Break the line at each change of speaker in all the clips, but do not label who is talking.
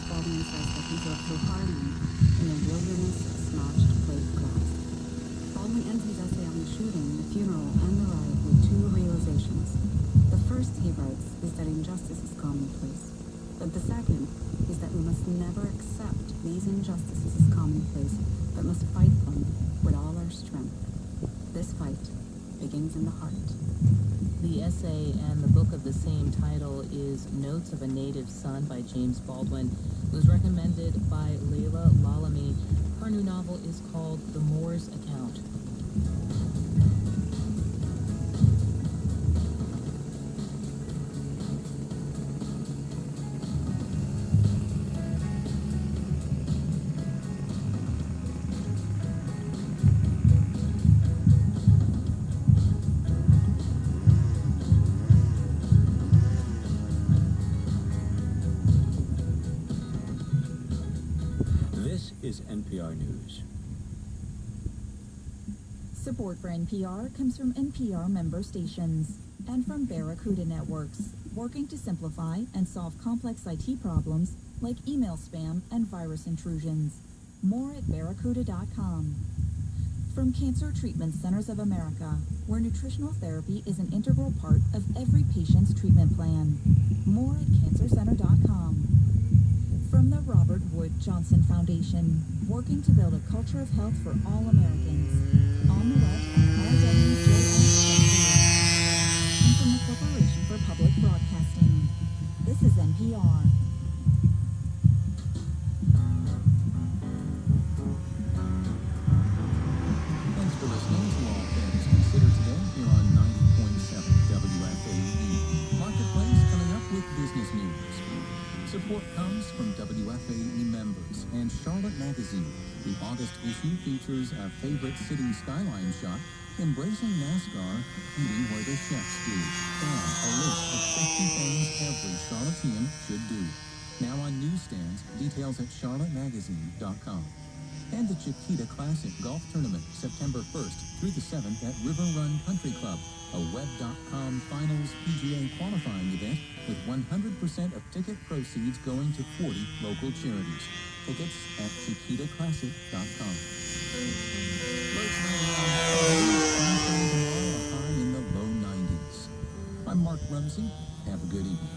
Baldwin says that he drove through Harlem in a wilderness of smashed plate glass. Baldwin ends his essay on the shooting, the funeral, and the riot with two realizations. The first, he writes, is that injustice is commonplace. But the second is that we must never accept these injustices as commonplace, but must fight them with all our strength. This fight begins in the heart.
The essay and the book of the same title is Notes of a Native Son by James Baldwin. It was recommended by Layla Lalami. Her new novel is called The Moor's Account.
This is NPR News.
Support for NPR comes from NPR member stations and from Barracuda Networks, working to simplify and solve complex IT problems like email spam and virus intrusions. More at barracuda.com. From Cancer Treatment Centers of America, where nutritional therapy is an integral part of every patient's treatment plan. More at cancercenter.com. From the Robert Wood Johnson Foundation, working to build a culture of health for all Americans. On the web at rwjs.org. And from the Corporation for Public Broadcasting. This is NPR.
Thanks for listening to All Things Considered today here on 90.7 WFAE. Marketplace coming up with business news. Support comes from WFAE members and Charlotte Magazine. The August issue features a favorite city skyline shot, embracing NASCAR, eating where the chefs do, and a list of 50 things every Charlottean should do. Now on newsstands, details at charlottemagazine.com. And the Chiquita Classic Golf Tournament, September 1st through the 7th at River Run Country Club, a Web.com Finals PGA qualifying event with 100% of ticket proceeds going to 40 local charities. Tickets at chiquitaclassic.com. Lows tonight around 40, tomorrow a high in the low 90s. I'm Mark Rumsey. Have a good evening.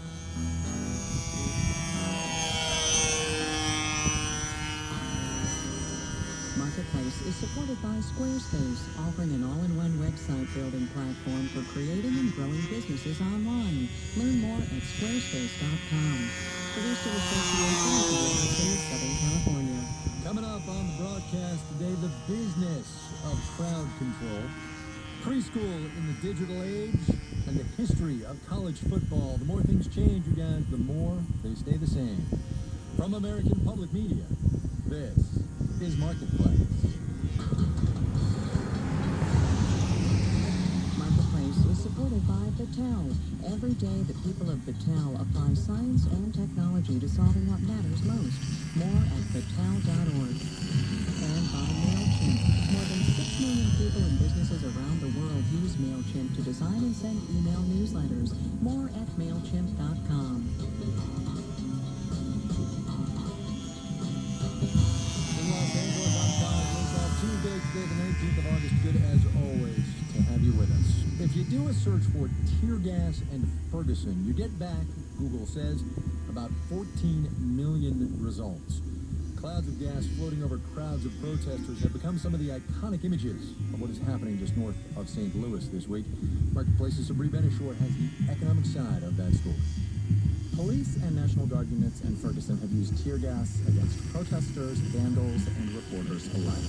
Marketplace is supported by Squarespace, offering an all-in-one website building platform for creating and growing businesses online. Learn more at squarespace.com. Produced in association with the University of Southern California.
Coming up on the broadcast today, the business of crowd control, preschool in the digital age, and the history of college football. The more things change, you guys, the more they stay the same. From American Public Media, this is Marketplace.
Marketplace is supported by Battelle. Every day, the people of Battelle apply science and technology to solving what matters most. More at battelle.org. And by MailChimp. More than 6 million people and businesses around the world use MailChimp to design and send email newsletters. More at MailChimp.com.
Tuesday, today, the 19th of August. Good as always to have you with us. If you do a search for tear gas and Ferguson, you get back, Google says, about 14 million results. Clouds of gas floating over crowds of protesters have become some of the iconic images of what is happening just north of St. Louis this week. Marketplace's Sabri Benishore has the economic side of that story.
Police and National Guard units in Ferguson have used tear gas against protesters, vandals, and reporters alike.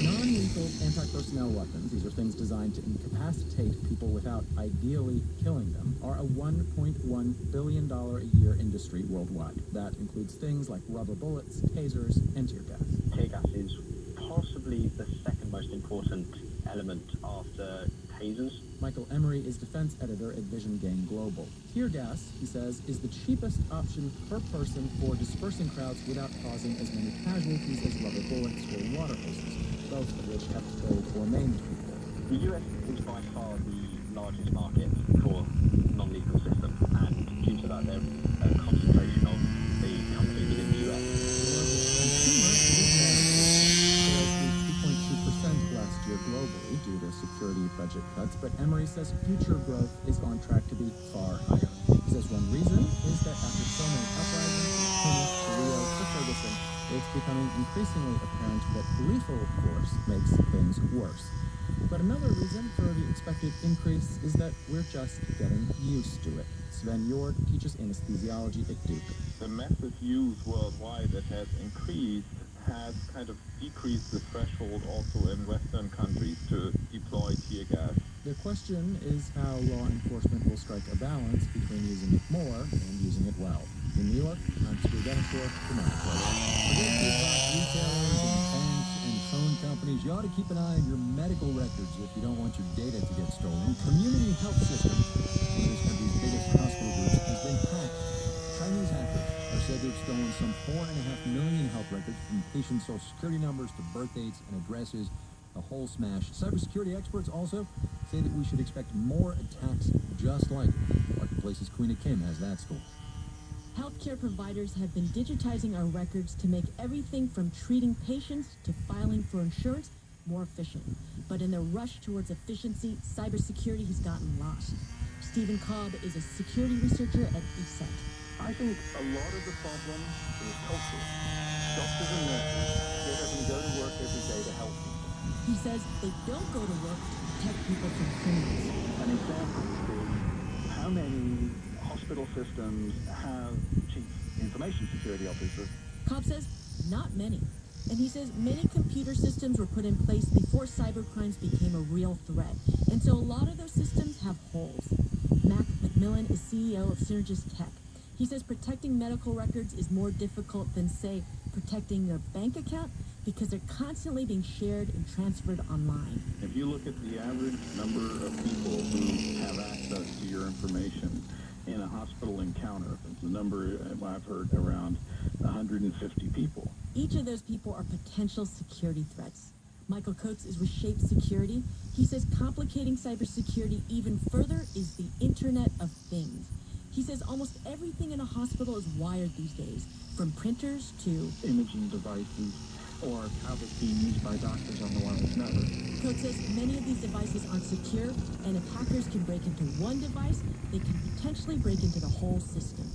Non-lethal anti-personnel weapons, these are things designed to incapacitate people without ideally killing them, are a $1.1 billion a year industry worldwide. That includes things like rubber bullets, tasers, and tear gas.
Tear gas is possibly the second most important element after tasers.
Michael Emery is defense editor at Vision Gain Global. Tear gas, he says, is the cheapest option per person for dispersing crowds without causing as many casualties as rubber bullets or water hoses, both of which have killed or maimed people.
The US is by far the largest market for non-lethal systems, and due to that, there's a concentration of the
cuts, but Emery says future growth is on track to be far higher. He says one reason is that after so many uprisings, Plymouth, Rio, to Ferguson, it's becoming increasingly apparent that lethal force makes things worse. But another reason for the expected increase is that we're just getting used to it. Sven Jord teaches anesthesiology at Duke.
The massive use worldwide that has increased has kind of decreased the threshold also in Western countries to deploy tear gas.
The question is how law enforcement will strike a balance between using it more and using it well. In New York, I'm Stu Dennisworth for Marketplace.
Forget big box retailers and banks and phone companies. You ought to keep an eye on your medical records if you don't want your data to get stolen. Community Health System, one of this country's biggest hospital groups, has been hacked. Chinese hackers are said to have stolen some 4.5 million health records from patients' social security numbers to birth dates and addresses. A whole smash. Cybersecurity experts also say that we should expect more attacks just like it. Marketplace's Queen Kim has that story.
Healthcare providers have been digitizing our records to make everything from treating patients to filing for insurance more efficient. But in the rush towards efficiency, cybersecurity has gotten lost. Stephen Cobb is a security researcher at ESET.
I think a lot of the problem is cultural. Doctors and nurses get up and go to work every day to help people.
He says they don't go to work to protect people from criminals.
An example would be how many hospital systems have chief information security officers.
Cobb says not many. And he says many computer systems were put in place before cybercrimes became a real threat. And so a lot of those systems have holes. Mac McMillan is CEO of Synergist Tech. He says protecting medical records is more difficult than, say, protecting your bank account because they're constantly being shared and transferred online.
If you look at the average number of people who have access to your information in a hospital encounter, the number I've heard around 150 people.
Each of those people are potential security threats. Michael Coates is with Shape Security. He says complicating cybersecurity even further is the Internet of Things. He says almost everything in a hospital is wired these days, from printers to
imaging devices or tablets being used by doctors on the wireless network.
Coates says many of these devices aren't secure, and if hackers can break into one device, they can potentially break into the whole system.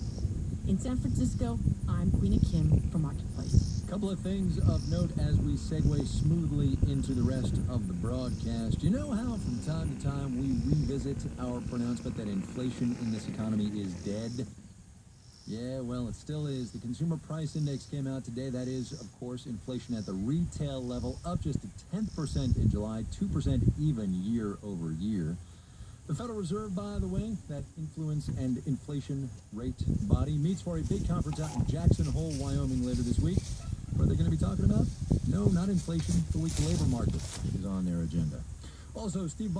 In San Francisco, I'm Queen Kim for Marketplace.
A couple of things of note as we segue smoothly into the rest of the broadcast. You know how from time to time we revisit our pronouncement that inflation in this economy is dead? Yeah, well, it still is. The Consumer Price Index came out today. That is, of course, inflation at the retail level, up just a 10% in July, 2% even year over year. The Federal Reserve, by the way, that influence and inflation rate body, meets for a big conference out in Jackson Hole, Wyoming later this week. What are they going to be talking about? No, not inflation. The weak labor market is on their agenda. Also, Steve